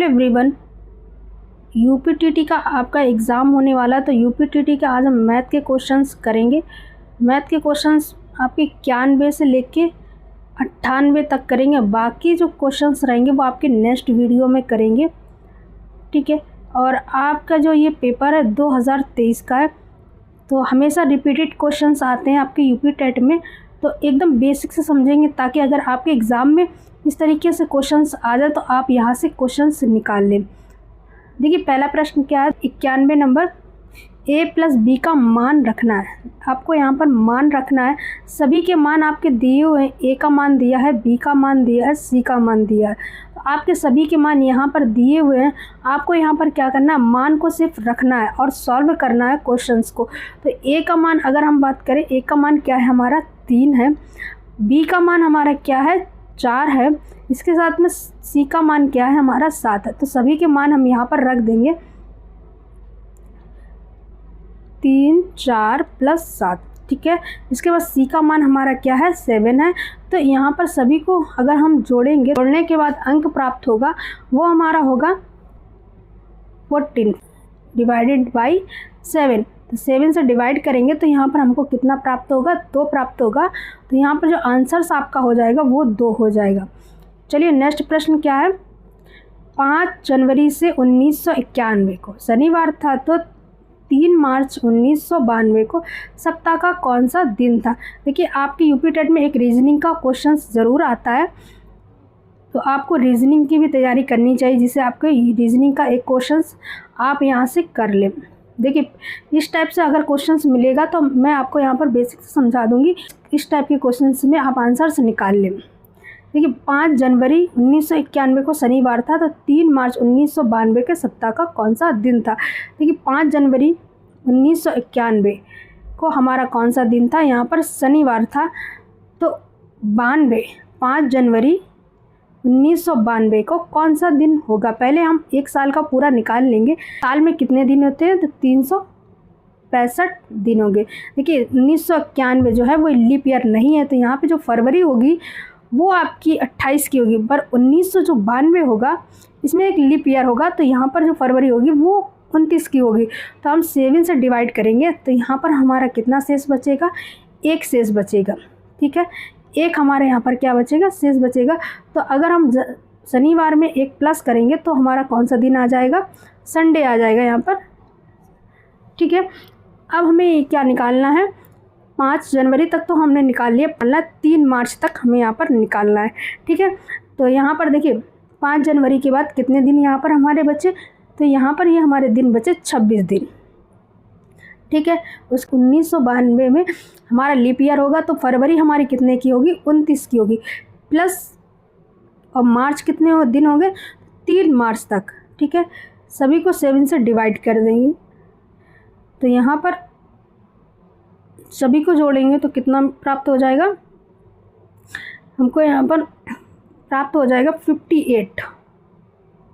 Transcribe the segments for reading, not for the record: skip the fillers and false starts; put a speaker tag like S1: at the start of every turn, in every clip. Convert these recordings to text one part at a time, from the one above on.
S1: Hello everyone, UPTT का आपका exam होने वाला है। तो यूपीटीटी के आज हम मैथ के क्वेश्चंस करेंगे। मैथ के क्वेश्चंस आपके 91 से लेके 98 तक करेंगे। बाकी जो क्वेश्चंस रहेंगे वो आपके नेक्स्ट वीडियो में करेंगे, ठीक है। और आपका जो ये पेपर है 2023 का है, तो हमेशा रिपीटेड क्वेश्चंस आते हैं आपके यूपी टेट में। तो एकदम बेसिक से समझेंगे ताकि अगर आपके एग्ज़ाम में इस तरीके से क्वेश्चंस आ जाए तो आप यहाँ से क्वेश्चंस निकाल लें। देखिए पहला प्रश्न क्या है, 91 नंबर, a प्लस बी का मान रखना है। आपको यहाँ पर मान रखना है। सभी के मान आपके दिए हुए हैं, a का मान दिया है, b का मान दिया है, c का मान दिया है। तो आपके सभी के मान यहाँ पर दिए हुए हैं। आपको यहाँ पर क्या करना है, मान को सिर्फ रखना है और सॉल्व करना है क्वेश्चंस को। तो a का मान अगर हम बात करें, a का मान क्या है हमारा 3 है, b का मान हमारा क्या है 4 है, इसके साथ में c का मान क्या है हमारा 7 है। तो सभी के मान हम यहाँ पर रख देंगे 3, 4 प्लस 7, ठीक है। इसके बाद c का मान हमारा क्या है 7 है। तो यहाँ पर सभी को अगर हम जोड़ेंगे, जोड़ने के बाद अंक प्राप्त होगा वो हमारा होगा 14 डिवाइडेड बाई 7। तो 7 से डिवाइड करेंगे तो यहाँ पर हमको कितना प्राप्त होगा, 2 प्राप्त होगा। तो यहाँ पर जो आंसर्स आपका हो जाएगा वो 2 हो जाएगा। चलिए नेक्स्ट प्रश्न क्या है, 5 जनवरी से 1991 को शनिवार था, तो 3 मार्च 1992 को सप्ताह का कौन सा दिन था। देखिए आपके यूपी टेट में एक रीजनिंग का क्वेश्चन ज़रूर आता है, तो आपको रीजनिंग की भी तैयारी करनी चाहिए, जिससे आपके रीजनिंग का एक क्वेश्चन आप यहाँ से कर लें। देखिए इस टाइप से अगर क्वेश्चंस मिलेगा तो मैं आपको यहाँ पर बेसिक से समझा दूंगी। इस टाइप के क्वेश्चंस में आप आंसर्स निकाल लें। देखिए 5 जनवरी 1991 को शनिवार था, तो 3 मार्च 1992 के सप्ताह का कौन सा दिन था। देखिए 5 जनवरी 1991 को हमारा कौन सा दिन था, यहाँ पर शनिवार था। तो 5 जनवरी 1992 को कौन सा दिन होगा। पहले हम एक साल का पूरा निकाल लेंगे। साल में कितने दिन होते हैं, तो 365 दिन होंगे। देखिए 1991 जो है वो लीप ईयर नहीं है, तो यहाँ पे जो फरवरी होगी वो आपकी 28 की होगी, पर 1992 होगा इसमें एक लीप ईयर होगा, तो यहाँ पर जो फरवरी होगी वो 29 की होगी। तो हम 7 से डिवाइड करेंगे तो यहाँ पर हमारा कितना शेष बचेगा, 1 शेष बचेगा, ठीक है। 1 हमारे यहाँ पर क्या बचेगा, शेष बचेगा। तो अगर हम शनिवार में 1 प्लस करेंगे तो हमारा कौन सा दिन आ जाएगा, संडे आ जाएगा यहाँ पर, ठीक है। अब हमें क्या निकालना है, 5 जनवरी तक तो हमने निकाल लिया, 3 मार्च तक हमें यहाँ पर निकालना है, ठीक है। तो यहाँ पर देखिए 5 जनवरी के बाद कितने दिन यहाँ पर हमारे बचे, तो यहाँ पर ये हमारे दिन बचे 26 दिन, ठीक है। उस 1992 में हमारा लीप ईयर होगा, तो फरवरी हमारी कितने की होगी, 29 की होगी, प्लस और मार्च कितने दिन हो गए, 3 मार्च तक, ठीक है। सभी को 7 से डिवाइड कर देंगे, तो यहाँ पर सभी को जोड़ेंगे तो कितना प्राप्त हो जाएगा, हमको यहाँ पर प्राप्त हो जाएगा 58,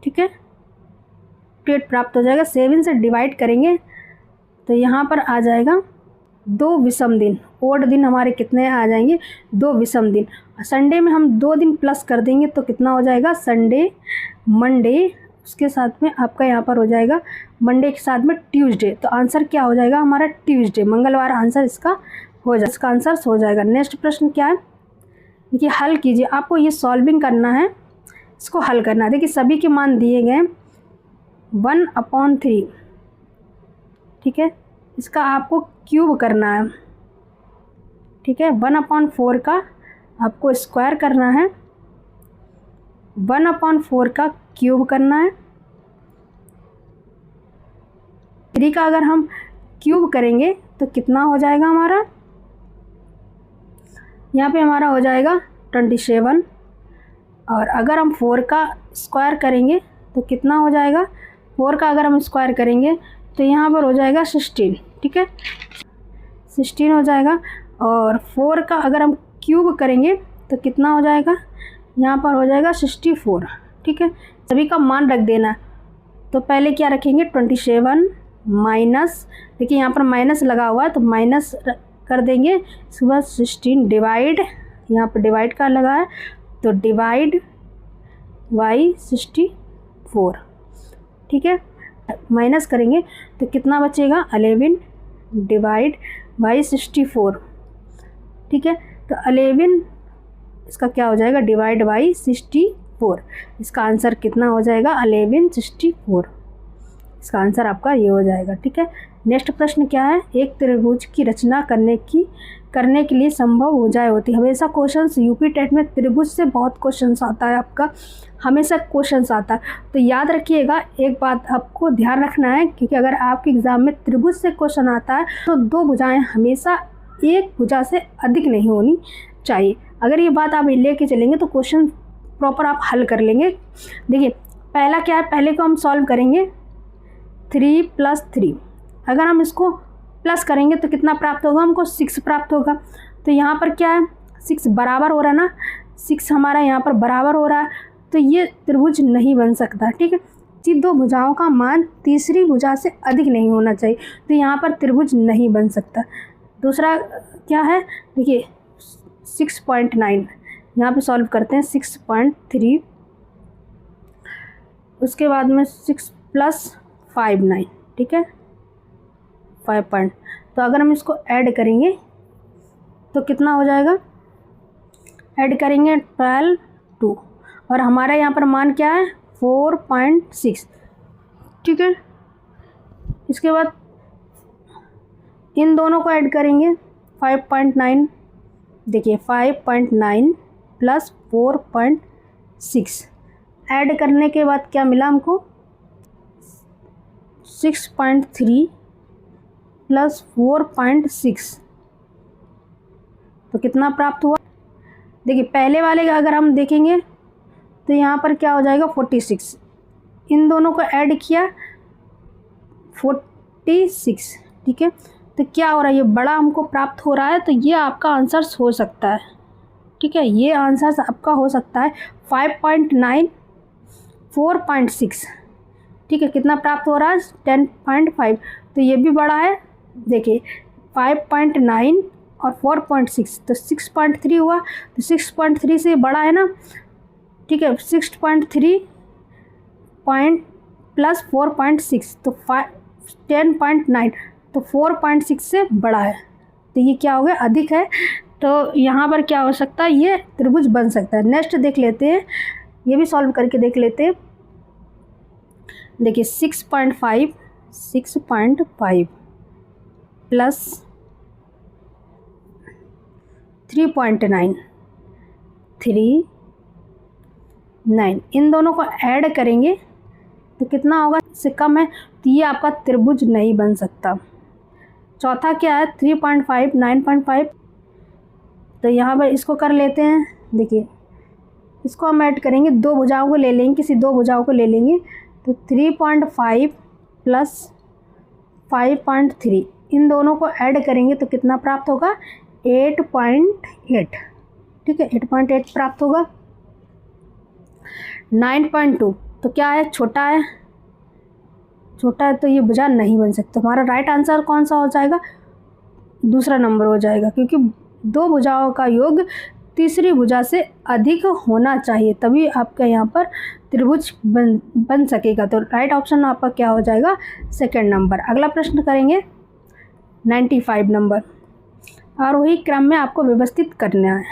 S1: ठीक है, 58 प्राप्त हो जाएगा। 7 से डिवाइड करेंगे तो यहाँ पर आ जाएगा 2 विषम दिन। ओड दिन हमारे कितने आ जाएंगे, 2 विषम दिन। संडे में हम 2 दिन प्लस कर देंगे तो कितना हो जाएगा, संडे, मंडे, उसके साथ में आपका यहाँ पर हो जाएगा मंडे के साथ में ट्यूसडे। तो आंसर क्या हो जाएगा हमारा, ट्यूसडे, मंगलवार आंसर इसका हो जाएगा, इसका आंसर हो जाएगा। नेक्स्ट प्रश्न क्या है, देखिए हल कीजिए। आपको ये सॉल्विंग करना है, इसको हल करना है। देखिए सभी के मान दिए गए 1/3, ठीक है। इसका आपको क्यूब करना है, ठीक है। 1/4 का आपको स्क्वायर करना है, 1/4 का क्यूब करना है। 3 का अगर हम क्यूब करेंगे तो कितना हो जाएगा हमारा, यहाँ पे हमारा हो जाएगा 27। और अगर हम 4 का स्क्वायर करेंगे तो कितना हो जाएगा, 4 का अगर हम स्क्वायर करेंगे तो यहाँ पर हो जाएगा 16, ठीक है, 16 हो जाएगा। और 4 का अगर हम क्यूब करेंगे तो कितना हो जाएगा, यहाँ पर हो जाएगा 64, ठीक है। सभी का मान रख देना। तो पहले क्या रखेंगे, 27 माइनस, देखिए यहाँ पर माइनस लगा हुआ है तो माइनस कर देंगे। इसके बाद 16 डिवाइड, यहाँ पर डिवाइड का लगा है तो डिवाइड बाई 64, 4। ठीक है, माइनस करेंगे तो कितना बचेगा 11 डिवाइड बाई 64। ठीक है, तो 11 इसका क्या हो जाएगा डिवाइड बाई 64। इसका आंसर कितना हो जाएगा 1164। इसका आंसर आपका ये हो जाएगा। ठीक है, नेक्स्ट प्रश्न क्या है, एक त्रिभुज की रचना करने के लिए संभव भुजाएं होती है। हमेशा क्वेश्चंस यूपी टेट में त्रिभुज से बहुत क्वेश्चंस आता है, आपका हमेशा क्वेश्चंस आता है। तो याद रखिएगा, एक बात आपको ध्यान रखना है, क्योंकि अगर आपके एग्जाम में त्रिभुज से क्वेश्चन आता है तो 2 भुजाएं हमेशा एक भुजा से अधिक नहीं होनी चाहिए। अगर ये बात आप लेके चलेंगे तो क्वेश्चन प्रॉपर आप हल कर लेंगे। देखिए पहला क्या है, पहले को हम सॉल्व करेंगे 3 + 3। अगर हम इसको प्लस करेंगे तो कितना प्राप्त होगा हमको 6 प्राप्त होगा। तो यहाँ पर क्या है 6 बराबर हो रहा है ना, 6 हमारा यहाँ पर बराबर हो रहा है, तो ये त्रिभुज नहीं बन सकता। ठीक है, 2 भुजाओं का मान तीसरी भुजा से अधिक नहीं होना चाहिए, तो यहाँ पर त्रिभुज नहीं बन सकता। दूसरा क्या है, देखिए 6.9 यहाँ पे सॉल्व करते हैं 6.3, उसके बाद में 6 + 5 9। ठीक है 5 पॉइंट, तो अगर हम इसको ऐड करेंगे तो कितना हो जाएगा, ऐड करेंगे 12 2, और हमारा यहाँ पर मान क्या है 4.6। ठीक है, इसके बाद इन दोनों को ऐड करेंगे 5.9। देखिए 5.9 + 4.6 ऐड करने के बाद क्या मिला हमको 6.3 + 4.6, तो कितना प्राप्त हुआ। देखिए पहले वाले का अगर हम देखेंगे तो यहाँ पर क्या हो जाएगा 46, इन दोनों को ऐड किया 46। ठीक है, तो क्या हो रहा है, ये बड़ा हमको प्राप्त हो रहा है, तो ये आपका आंसर हो सकता है। ठीक है, ये आंसर आपका हो सकता है 5.9 4.6। ठीक है, कितना प्राप्त हो रहा है 10.5, तो ये भी बड़ा है। देखिए 5.9 और 4.6 तो 6.3 हुआ, तो 6.3 से बड़ा है ना। ठीक है, 6.3 + 4.6 तो 10.9, तो 4.6 से बड़ा है, तो ये क्या हो गया अधिक है। तो यहाँ पर क्या हो सकता है, ये त्रिभुज बन सकता है। नेक्स्ट देख लेते हैं, ये भी सॉल्व करके देख लेते हैं। देखिए 6.5 + 3.9 3.9, इन दोनों को ऐड करेंगे तो कितना होगा, इससे कम है, तो ये आपका त्रिभुज नहीं बन सकता। चौथा क्या है 3.5 9.5, तो यहाँ पर इसको कर लेते हैं। देखिए इसको हम ऐड करेंगे, 2 भुजाओं को ले लेंगे, किसी 2 भुजाओं को ले लेंगे, तो 3.5 + 5.3 इन दोनों को ऐड करेंगे तो कितना प्राप्त होगा 8.8। ठीक है 8.8 प्राप्त होगा। 9.2 तो क्या है, छोटा है, तो ये भुजा नहीं बन सकता। हमारा राइट आंसर कौन सा हो जाएगा, दूसरा नंबर हो जाएगा, क्योंकि 2 भुजाओं का योग तीसरी भुजा से अधिक होना चाहिए, तभी आपका यहाँ पर त्रिभुज बन सकेगा। तो राइट ऑप्शन आपका क्या हो जाएगा, सेकंड नंबर। अगला प्रश्न करेंगे 95 नंबर। आरोही क्रम में आपको व्यवस्थित करना है,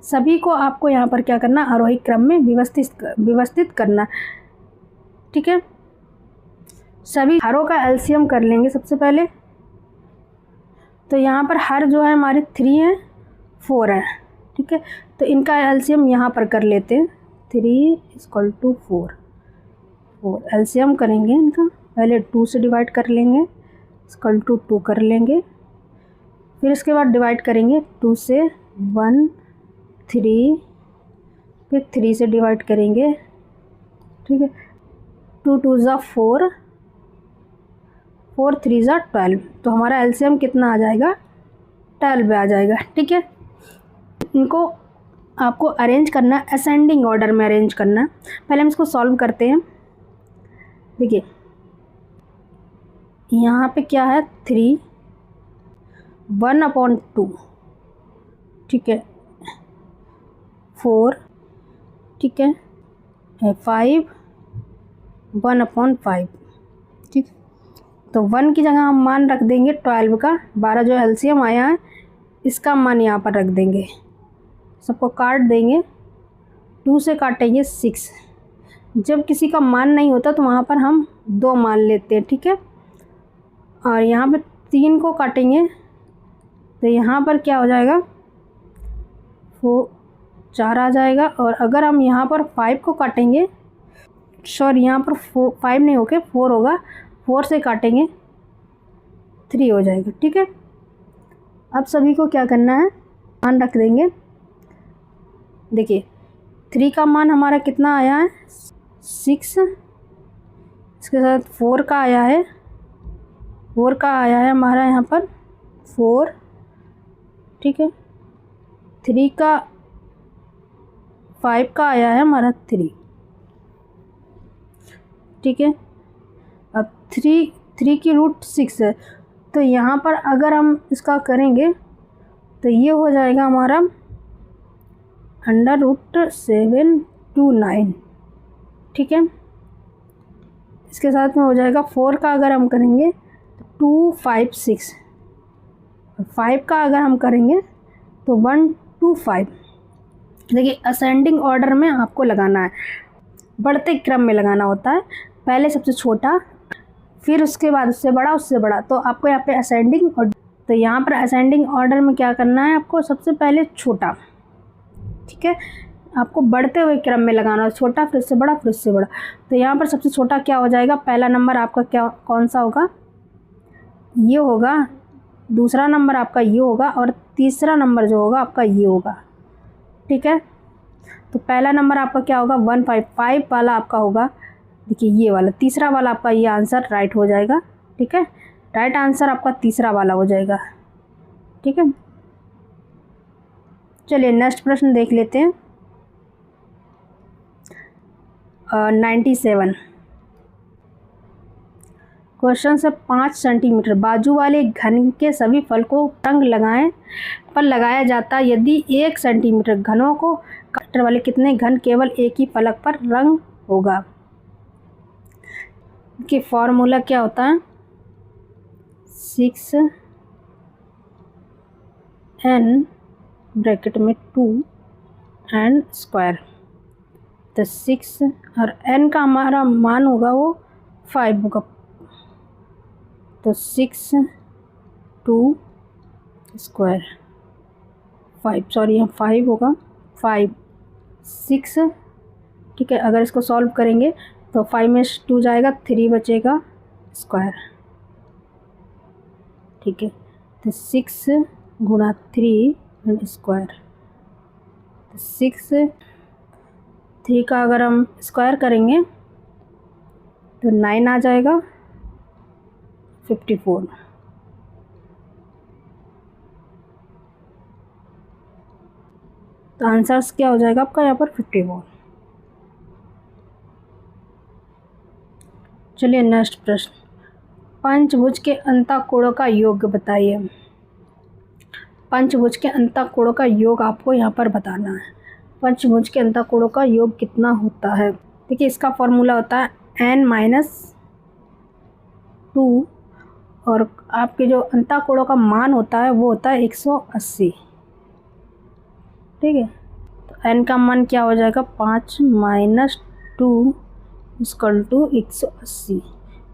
S1: सभी को आपको यहाँ पर क्या करना, आरोही क्रम में व्यवस्थित करना। ठीक है, सभी हरों का एलसीएम कर लेंगे सबसे पहले। तो यहाँ पर हर जो है हमारे 3 है 4 है। ठीक है, तो इनका एलसीएम यहाँ पर कर लेते हैं। 3 = 4 एलसीएम करेंगे इनका, पहले 2 से डिवाइड कर लेंगे, = 2 कर लेंगे, फिर इसके बाद डिवाइड करेंगे 2 से 1 3, फिर 3 से डिवाइड करेंगे। ठीक है, 2 2 = 4 4 3 = 12, तो हमारा एलसीएम कितना आ जाएगा 12 आ जाएगा। ठीक है, इनको आपको अरेंज करना, असेंडिंग ऑर्डर में अरेंज करना। पहले हम इसको सॉल्व करते हैं। देखिए यहाँ पे क्या है 3 1/2। ठीक है 4, ठीक है 5 1/5। ठीक, तो 1 की जगह हम मान रख देंगे 12 का, 12 जो एलसीएम आया है इसका मान यहाँ पर रख देंगे, सबको काट देंगे, 2 से काटेंगे 6। जब किसी का मान नहीं होता तो वहाँ पर हम 2 मान लेते हैं। ठीक है, और यहाँ पे 3 को काटेंगे तो यहाँ पर क्या हो जाएगा, 4 आ जाएगा। और अगर हम यहाँ पर 5 को काटेंगे, सॉरी यहाँ पर 5 नहीं होके 4 होगा, 4 से काटेंगे 3 हो जाएगा। ठीक है, अब सभी को क्या करना है, मान रख देंगे। देखिए 3 का मान हमारा कितना आया है 6, इसके साथ 4 का आया है, 4 का आया है हमारा यहाँ पर 4। ठीक है, 3 का 5 का आया है हमारा 3। ठीक है, अब 3 की रूट 6 है, तो यहाँ पर अगर हम इसका करेंगे तो ये हो जाएगा हमारा √729। ठीक है, इसके साथ में हो जाएगा 4 का अगर हम करेंगे तो 256, 5 का अगर हम करेंगे तो 125। देखिए असेंडिंग ऑर्डर में आपको लगाना है, बढ़ते क्रम में लगाना होता है, पहले सबसे छोटा फिर उसके बाद उससे बड़ा उससे बड़ा। तो आपको यहाँ पे असेंडिंग ऑर्डर, तो यहाँ पर असेंडिंग ऑर्डर में क्या करना है, आपको सबसे पहले छोटा, ठीक है, आपको बढ़ते हुए क्रम में लगाना है, छोटा फिर उससे बड़ा फिर उससे बड़ा। तो यहाँ पर सबसे छोटा क्या हो जाएगा, पहला नंबर आपका क्या कौन सा होगा, ये होगा, दूसरा नंबर आपका ये होगा और तीसरा नंबर जो होगा आपका ये होगा। ठीक है, तो पहला नंबर आपका क्या होगा 155 वाला आपका होगा, देखिए ये वाला, तीसरा वाला आपका ये आंसर राइट हो जाएगा। ठीक है, राइट आंसर आपका तीसरा वाला हो जाएगा। ठीक है, चलिए नेक्स्ट प्रश्न देख लेते हैं। 97 क्वेश्चन से 5 सेंटीमीटर बाजू वाले घन के सभी फल को रंग लगाया जाता यदि 1 सेंटीमीटर घनों को काटने वाले कितने घन केवल एक ही फलक पर रंग होगा। कि फॉर्मूला क्या होता है, 6n ब्रैकेट में 2n स्क्वायर, तो 6 और n का हमारा मान होगा वो 5 होगा, तो 6 2 स्क्वायर 5, सॉरी यहाँ 5 होगा, 5 6। ठीक है, अगर इसको सॉल्व करेंगे तो 5 में 2 जाएगा, 3 बचेगा स्क्वायर। ठीक है, तो 6 गुणा 3 एंड स्क्वायर, तो 3 का अगर हम स्क्वायर करेंगे तो 9 आ जाएगा, 54। तो आंसर्स क्या हो जाएगा आपका यहाँ पर 54। चलिए नेक्स्ट प्रश्न, पंचभुज के अंतःकोणों का योग बताइए। पंचभुज के अंतःकोणों का योग आपको यहाँ पर बताना है। पंचभुज के अंतःकोणों का योग कितना होता है, देखिए इसका फॉर्मूला होता है n-2 और आपके जो अंतःकोणों का मान होता है वो होता है 180। ठीक है, तो n का मान क्या हो जाएगा 5 - 2 = 180,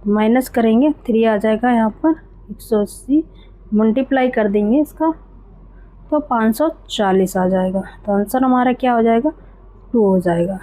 S1: माइनस करेंगे 3 आ जाएगा यहाँ पर 180, मल्टीप्लाई कर देंगे इसका तो 540 आ जाएगा। तो आंसर हमारा क्या हो जाएगा 2 हो जाएगा।